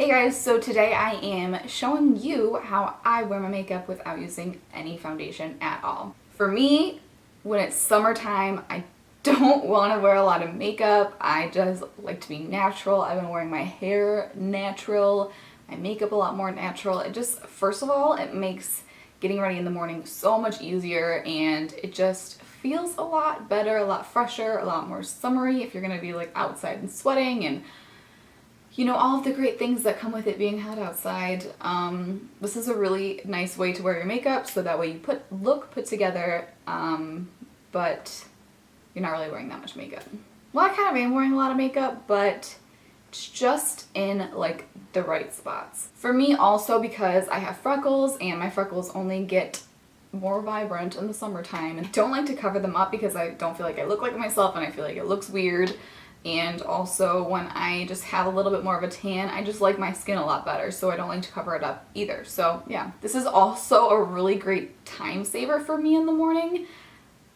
Hey guys, so today I am showing you how I wear my makeup without using any foundation at all. For me, when it's summertime, I don't want to wear a lot of makeup. I just like to be natural. I've been wearing my hair natural, my makeup a lot more natural. It just, first of all, it makes getting ready in the morning so much easier, and it just feels a lot better, a lot fresher, a lot more summery if you're going to be like outside and sweating and you know, all of the great things that come with it being hot outside. This is a really nice way to wear your makeup, so that way you look put together, but you're not really wearing that much makeup. Well, I kind of am wearing a lot of makeup, but it's just in like the right spots. For me also, because I have freckles and my freckles only get more vibrant in the summertime, and don't like to cover them up because I don't feel like I look like myself and I feel like it looks weird. And also when I just have a little bit more of a tan, I just like my skin a lot better, so I don't like to cover it up either. So yeah, this is also a really great time saver for me in the morning.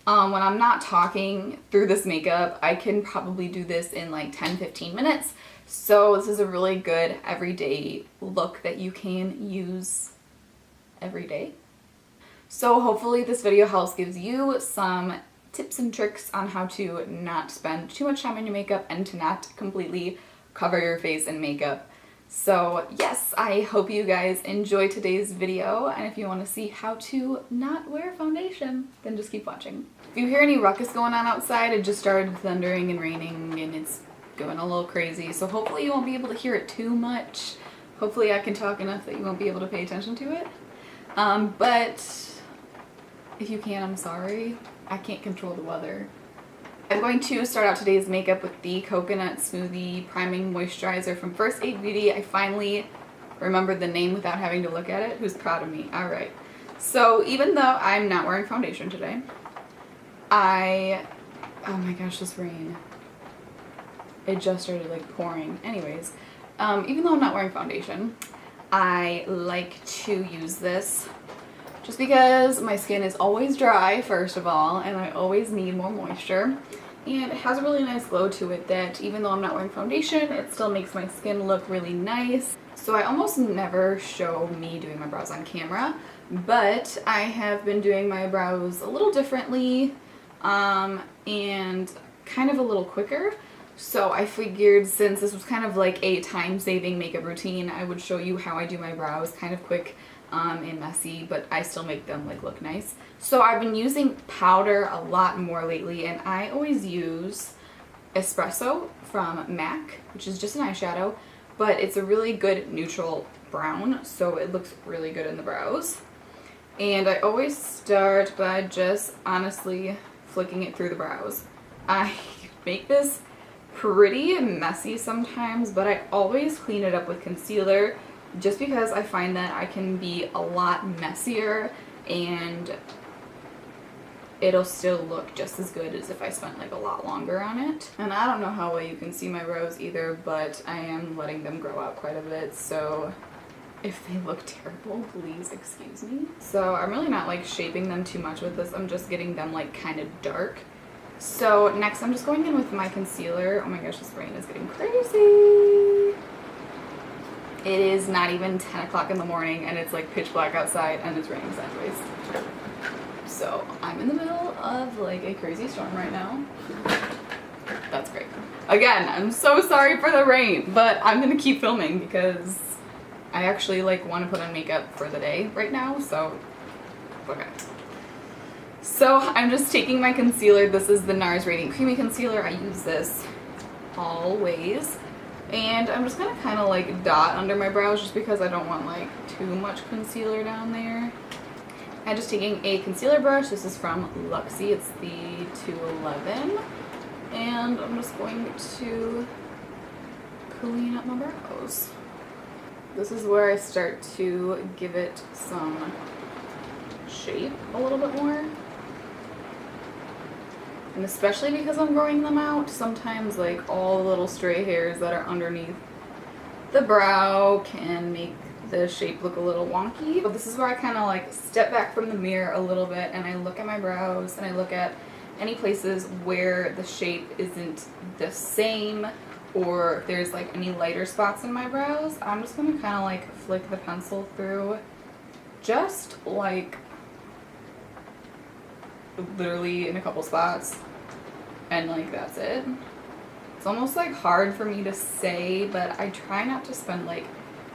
When I'm not talking through this makeup, I can probably do this in like 10-15 minutes. So this is a really good everyday look that you can use every day. So hopefully this video gives you some tips and tricks on how to not spend too much time on your makeup and to not completely cover your face in makeup. So yes, I hope you guys enjoy today's video, and if you want to see how to not wear foundation, then just keep watching. If you hear any ruckus going on outside, it just started thundering and raining and it's going a little crazy, so hopefully you won't be able to hear it too much. Hopefully I can talk enough that you won't be able to pay attention to it. But if you can, I'm sorry. I can't control the weather. I'm going to start out today's makeup with the Coconut Smoothie Priming Moisturizer from First Aid Beauty. I finally remembered the name without having to look at it. Who's proud of me? Alright. So even though I'm not wearing foundation today, oh my gosh, this rain. It just started like pouring. Anyways, even though I'm not wearing foundation, I like to use this just because my skin is always dry, first of all, and I always need more moisture. And it has a really nice glow to it that even though I'm not wearing foundation, it still makes my skin look really nice. So I almost never show me doing my brows on camera, but I have been doing my brows a little differently and kind of a little quicker. So I figured since this was kind of like a time-saving makeup routine, I would show you how I do my brows kind of quick and messy, but I still make them like look nice. So I've been using powder a lot more lately, and I always use Espresso from MAC, which is just an eyeshadow, but it's a really good neutral brown, so it looks really good in the brows. And I always start by just honestly flicking it through the brows. I make this pretty messy sometimes, but I always clean it up with concealer, just because I find that I can be a lot messier and it'll still look just as good as if I spent like a lot longer on it. And I don't know how well you can see my brows either, but I am letting them grow out quite a bit, so if they look terrible, please excuse me. So I'm really not like shaping them too much with this, I'm just getting them like kind of dark. So next I'm just going in with my concealer. Oh my gosh, this rain is getting crazy. It is not even 10 o'clock in the morning and it's like pitch black outside and it's raining sideways. So I'm in the middle of like a crazy storm right now. That's great. Again, I'm so sorry for the rain, but I'm gonna keep filming because I actually like want to put on makeup for the day right now, so okay. So I'm just taking my concealer. This is the NARS Radiant Creamy Concealer. I use this always. And I'm just gonna kind of like dot under my brows just because I don't want like too much concealer down there. I'm just taking a concealer brush. This is from Luxie. It's the 211. And I'm just going to clean up my brows. This is where I start to give it some shape a little bit more. And especially because I'm growing them out, sometimes like all the little stray hairs that are underneath the brow can make the shape look a little wonky. But this is where I kind of like step back from the mirror a little bit and I look at my brows and I look at any places where the shape isn't the same or if there's like any lighter spots in my brows, I'm just gonna kind of like flick the pencil through, just like literally in a couple spots, and like that's it. It's almost like hard for me to say, but I try not to spend like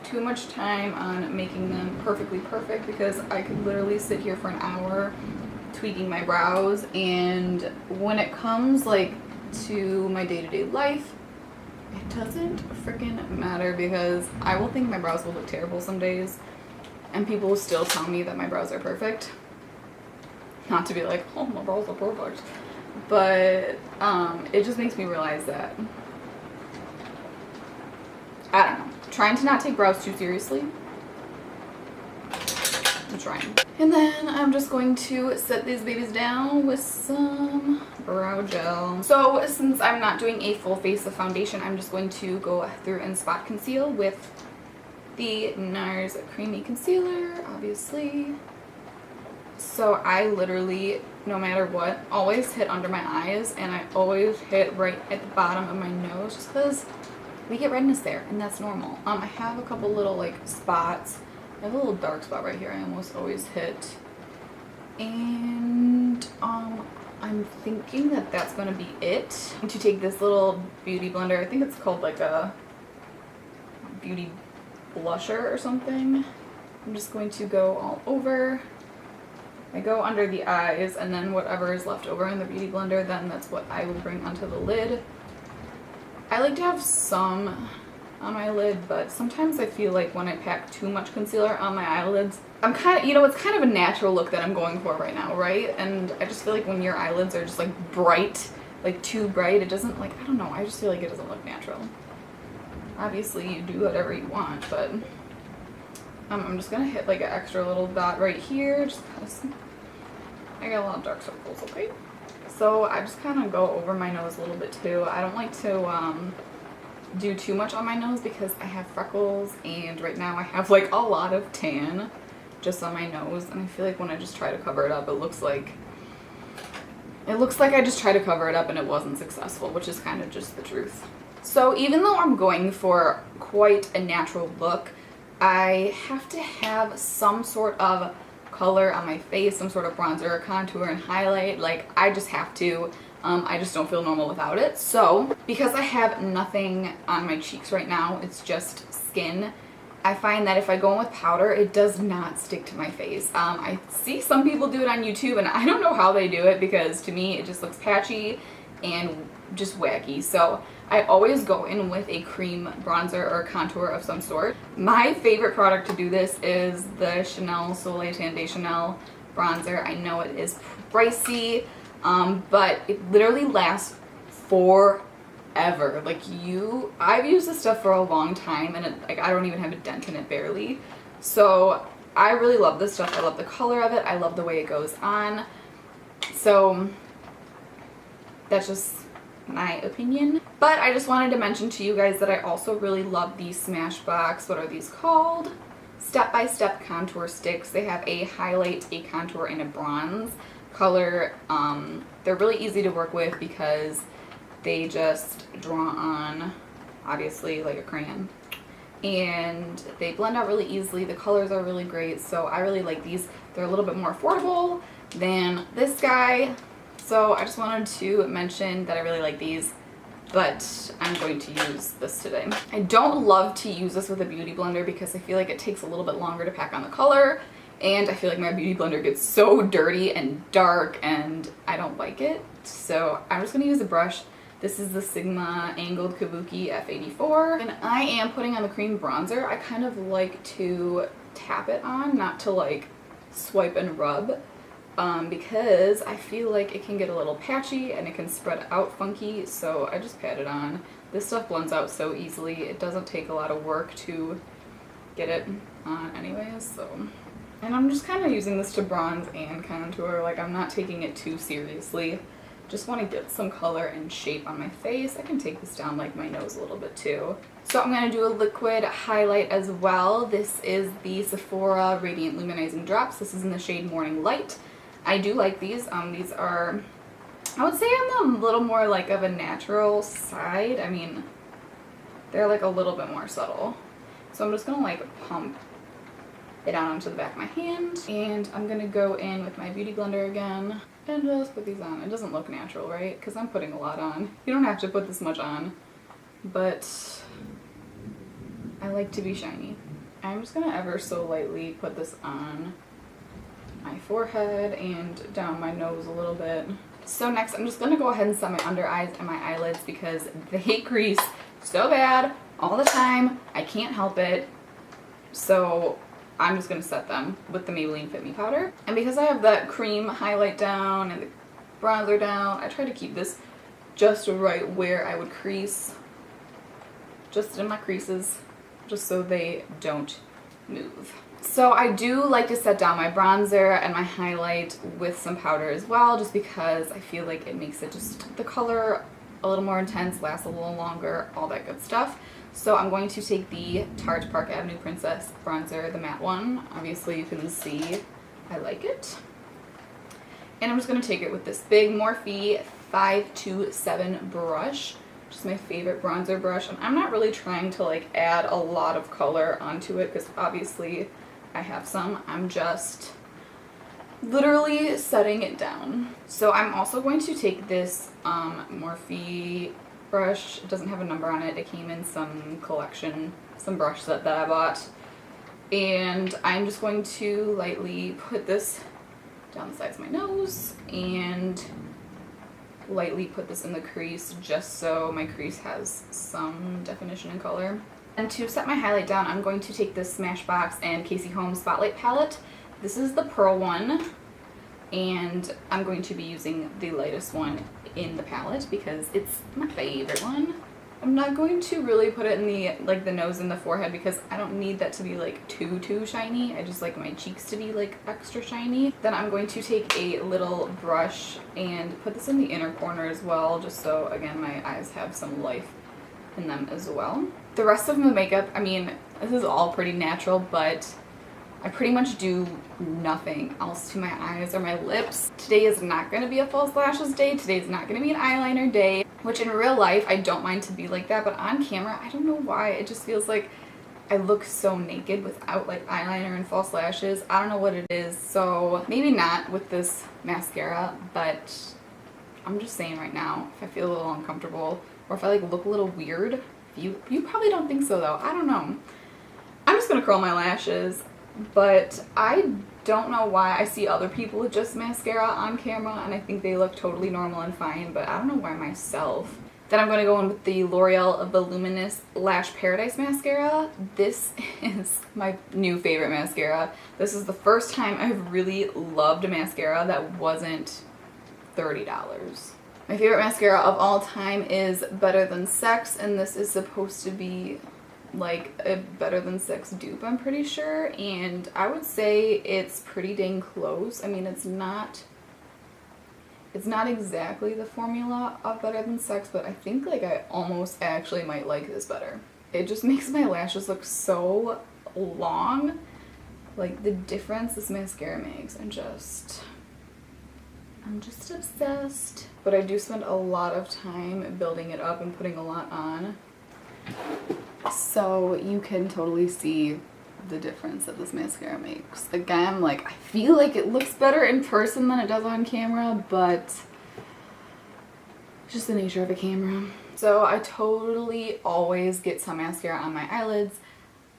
too much time on making them perfectly perfect, because I could literally sit here for an hour tweaking my brows, and when it comes like to my day-to-day life, it doesn't freaking matter, because I will think my brows will look terrible some days and people will still tell me that my brows are perfect. Not to be like, oh, my brows are perfect, but it just makes me realize that, I don't know, trying to not take brows too seriously. I'm trying. And then I'm just going to set these babies down with some brow gel. So since I'm not doing a full face of foundation, I'm just going to go through and spot conceal with the NARS Creamy Concealer, obviously. So I literally, no matter what, always hit under my eyes, and I always hit right at the bottom of my nose, just because we get redness there, and that's normal. I have a couple little like spots. I have a little dark spot right here I almost always hit, and I'm thinking that that's going to be it. I'm going to take this little beauty blender, I think it's called like a beauty blusher or something. I'm just going to go all over. I go under the eyes, and then whatever is left over in the beauty blender, then that's what I will bring onto the lid. I like to have some on my lid, but sometimes I feel like when I pack too much concealer on my eyelids, I'm kind of, you know, it's kind of a natural look that I'm going for right now, right? And I just feel like when your eyelids are just like bright, like too bright, it doesn't, like, I don't know, I just feel like it doesn't look natural. Obviously you do whatever you want, but I'm just gonna hit like an extra little dot right here, just because I got a lot of dark circles, okay? So I just kind of go over my nose a little bit too. I don't like to do too much on my nose because I have freckles, and right now I have like a lot of tan just on my nose, and I feel like when I just try to cover it up, it looks like I just tried to cover it up and it wasn't successful, which is kind of just the truth. So even though I'm going for quite a natural look, I have to have some sort of color on my face, some sort of bronzer or contour and highlight. Like, I just have to. I just don't feel normal without it. So because I have nothing on my cheeks right now, it's just skin, I find that if I go in with powder, it does not stick to my face. I see some people do it on YouTube, and I don't know how they do it, because to me it just looks patchy and just wacky. So I always go in with a cream bronzer or contour of some sort. My favorite product to do this is the Chanel Soleil Tan de Chanel bronzer. I know it is pricey, but it literally lasts forever. Like, I've used this stuff for a long time, and like I don't even have a dent in it, barely. So I really love this stuff. I love the color of it. I love the way it goes on. So that's just my opinion. But I just wanted to mention to you guys that I also really love these Smashbox, what are these called? Step by Step contour sticks. They have a highlight, a contour, and a bronze color. They're really easy to work with because they just draw on, obviously, like a crayon, and they blend out really easily. The colors are really great, so I really like these. They're a little bit more affordable than this guy, so I just wanted to mention that I really like these, but I'm going to use this today. I don't love to use this with a beauty blender because I feel like it takes a little bit longer to pack on the color, and I feel like my beauty blender gets so dirty and dark, and I don't like it. So I'm just gonna use a brush. This is the Sigma Angled Kabuki F84, and I am putting on the cream bronzer. I kind of like to tap it on, not to like swipe and rub, because I feel like it can get a little patchy and it can spread out funky, so I just pat it on. This stuff blends out so easily. It doesn't take a lot of work to get it on anyways, so. And I'm just kind of using this to bronze and contour. Like, I'm not taking it too seriously. Just want to get some color and shape on my face. I can take this down like my nose a little bit too. So I'm going to do a liquid highlight as well. This is the Sephora Radiant Luminizing Drops. This is in the shade Morning Light. I do like these. These are, I would say, on the little more like of a natural side. I mean, they're like a little bit more subtle. So I'm just gonna like pump it out onto the back of my hand, and I'm gonna go in with my Beauty Blender again and just put these on. It doesn't look natural, right? Because I'm putting a lot on. You don't have to put this much on, but I like to be shiny. I'm just gonna ever so lightly put this on my forehead and down my nose a little bit. So next, I'm just gonna go ahead and set my under eyes and my eyelids because they crease so bad all the time. I can't help it. So I'm just gonna set them with the Maybelline Fit Me powder. And because I have that cream highlight down and the bronzer down, I try to keep this just right where I would crease, just in my creases, just so they don't move. So I do like to set down my bronzer and my highlight with some powder as well, just because I feel like it makes it just the color a little more intense, lasts a little longer, all that good stuff. So I'm going to take the Tarte Park Avenue Princess bronzer, the matte one. Obviously you can see I like it. And I'm just going to take it with this big Morphe 527 brush, which is my favorite bronzer brush. And I'm not really trying to like add a lot of color onto it because obviously I have some. I'm just literally setting it down. So I'm also going to take this Morphe brush. It doesn't have a number on it. It came in some collection, some brush set that I bought. And I'm just going to lightly put this down the sides of my nose and lightly put this in the crease just so my crease has some definition and color. And to set my highlight down, I'm going to take this Smashbox and Casey Holmes Spotlight palette. This is the pearl one, and I'm going to be using the lightest one in the palette because it's my favorite one. I'm not going to really put it in the nose and the forehead because I don't need that to be like too shiny. I just like my cheeks to be like extra shiny. Then I'm going to take a little brush and put this in the inner corner as well, just so again my eyes have some life in them as well. The rest of my makeup, I mean, this is all pretty natural, but I pretty much do nothing else to my eyes or my lips. Today is not going to be a false lashes day. Today is not going to be an eyeliner day, which in real life I don't mind to be like that, but on camera I don't know why. It just feels like I look so naked without like eyeliner and false lashes. I don't know what it is, so maybe not with this mascara, but I'm just saying right now, if I feel a little uncomfortable or if I like look a little weird, you probably don't think so though. I don't know. I'm just gonna curl my lashes, but I don't know why I see other people with just mascara on camera and I think they look totally normal and fine, but I don't know why myself. Then I'm gonna go in with the L'Oreal Voluminous Lash Paradise Mascara. This is my new favorite mascara. This is the first time I've really loved a mascara that wasn't $30. My favorite mascara of all time is Better Than Sex, and this is supposed to be like a Better Than Sex dupe, I'm pretty sure, and I would say it's pretty dang close. I mean, it's not exactly the formula of Better Than Sex, but I think like I almost actually might like this better. It just makes my lashes look so long. Like the difference this mascara makes, I'm just obsessed. But I do spend a lot of time building it up and putting a lot on. So you can totally see the difference that this mascara makes. Again, like I feel like it looks better in person than it does on camera, but it's just the nature of a camera. So I totally always get some mascara on my eyelids.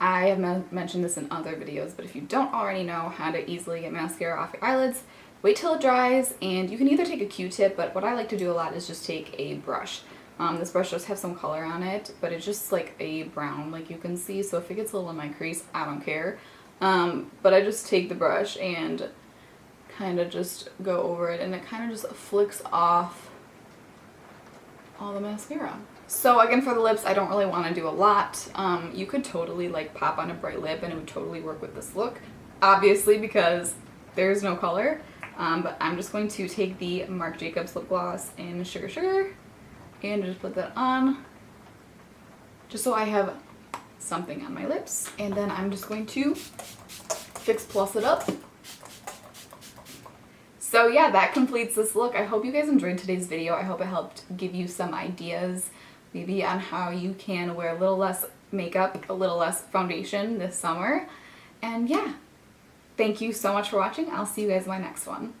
I have mentioned this in other videos, but if you don't already know how to easily get mascara off your eyelids, wait till it dries, and you can either take a Q-tip, but what I like to do a lot is just take a brush. This brush does have some color on it, but it's just like a brown, like you can see, so if it gets a little in my crease, I don't care. But I just take the brush and kind of just go over it, and it kind of just flicks off all the mascara. So again, for the lips, I don't really want to do a lot. You could totally like pop on a bright lip and it would totally work with this look, obviously because there's no color. But I'm just going to take the Marc Jacobs lip gloss in Sugar Sugar and just put that on just so I have something on my lips. And then I'm just going to Fix Plus it up. So yeah, that completes this look. I hope you guys enjoyed today's video. I hope it helped give you some ideas. maybe on how you can wear a little less makeup, a little less foundation this summer. And yeah, thank you so much for watching. I'll see you guys in my next one.